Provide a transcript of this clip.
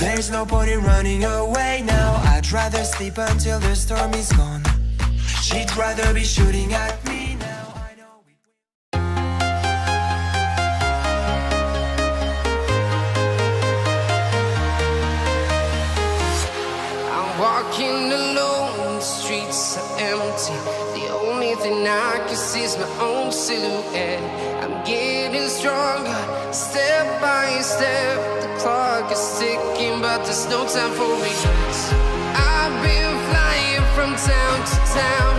There's no point in running away now. I'd rather sleep until the storm is gone. She'd rather be shooting at me now. I know it will. I'm walking alone, the streets are empty. The only thing I can see is my own silhouette. I'm getting stronger, step by step. The clock is ticking, but there's no time for me. I've been flying from town to town,